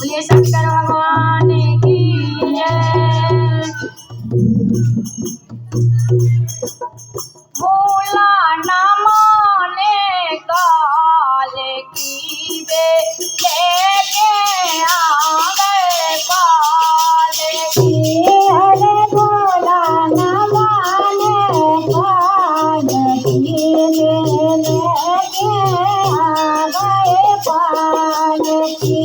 बोलिए शंकर भगवान की जय। भोला न माने काल की बे लेके आ गए काल की। अरे भोला न माने काल की लेके आ गए काल की।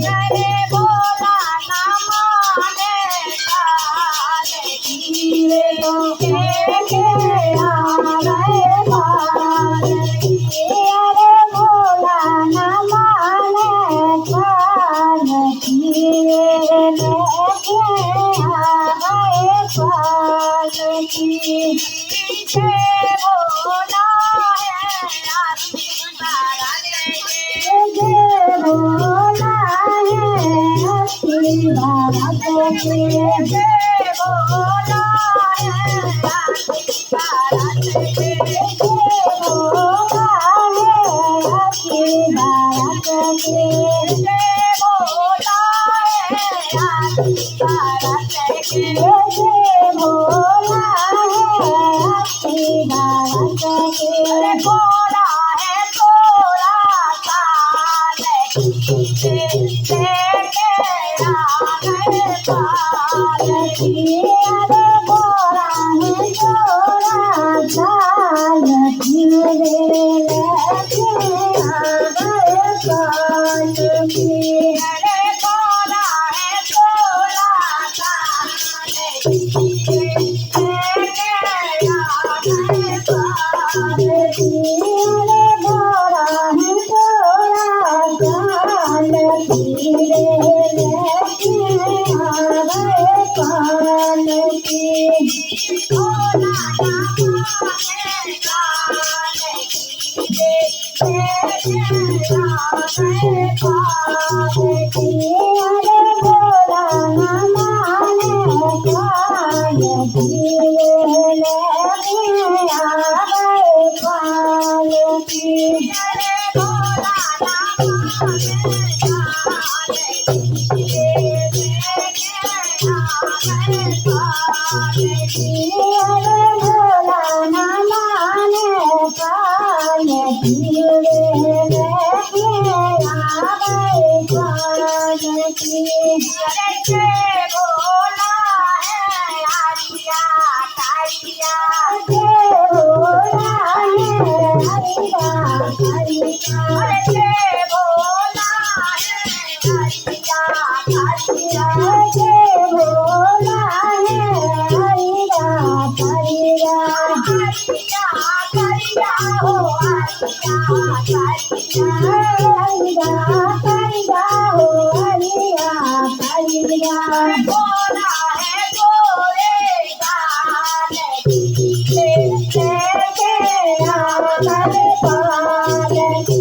अरे भोला न माने काल की लेके आ गए काल की। अरे भोला न माने काल की लेके आ गए काल की। जय भोला है आशीर्वाद लेके। जय भोला है आशीर्वाद लेके। जय भोला है आशीर्वाद लेके। जय भोला है आशीर्वाद लेके। जय भोला है आशीर्वाद लेके। जय भोला है आशीर्वाद अरे लेके। भोला है थोड़ा सा लेके लेके आ गए काल की। अरे भोला है थोड़ा चाल लेके आ गए काल की। अरे भोला है थोड़ा सा लेके लेके आ गए काल की। अरे भोला है थोड़ा चाल लेके आ गए काल की। भोला न माने काल की लेके आ गए काल की। अरे भोला न माने काल की लेके आ गए काल की। अरे भोला न माने काल की लेके आ गए काल की। अरे भोला न माने काल की लेके आ गए काल की। अरे जय भोला है आलिया कालिया। जय भोला है हरिया हरिया। अरे जय भोला है आलिया कालिया। जय भोला है हरिया हरिया। आलिया कालिया हो आलिया कालिया। हरिया हरिया हो हरिया हरिया। भोला है भोले काल की लेके आ गए काल की।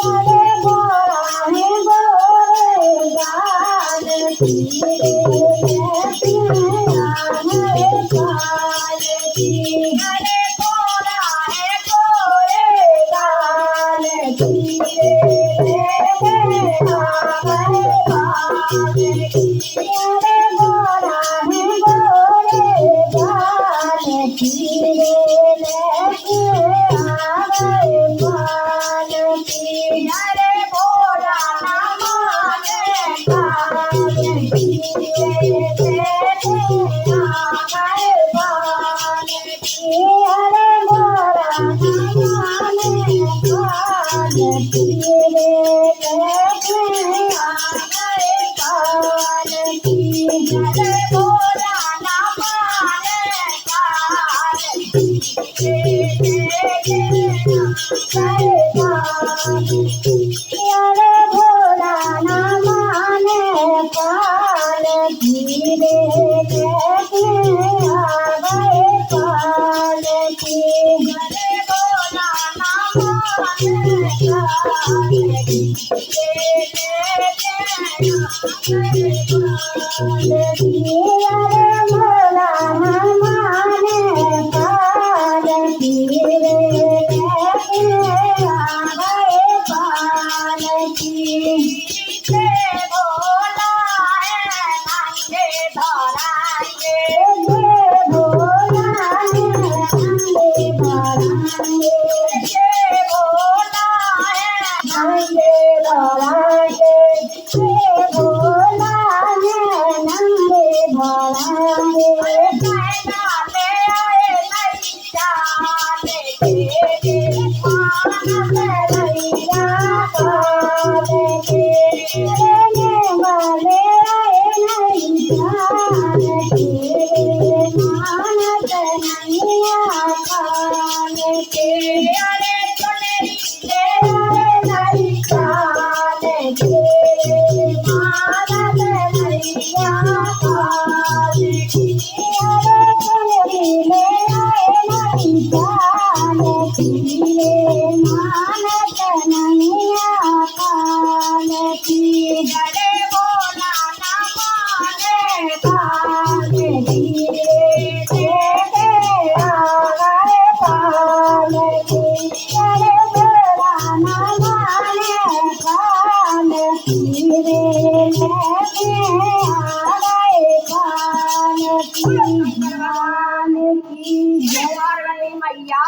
अरे भोला है भोले काल की लेके आ गए काल की। अरे भोला है भोले काल की लेके आ गए काल की। अरे भोला है भोले काल की लेके आ गए काल की। अरे भोला न माने काल की लेके आ गए काल की। अरे भोला न माने काल की लेके आ गए काल की। अरे भोला न माने काल की लेके आ गए काल की। अरे भोला न माने काल की लेके आ गए काल की। अरे भोला न माने काल की लेके आ गए काल की। अरे भोला न माने काल की लेके आ गए काल की। जय भोला नंगे भराए हे भोला ने नंगे भराए ले आए नहीं जाने के मानस रैया काले के लेने वाले आए नहीं जाने के मानस नैया काले के अरे सुनेरी ले आए नहीं जाने के मानस नैया काले के अरे चुनरी ले आए नहीं जाने के मानस नैया काले की अरे बोला ना माने काले की दे आ गए काले की अरे बोला ना माने काले की रे लेके आ गए काले की जय पार्वती मैया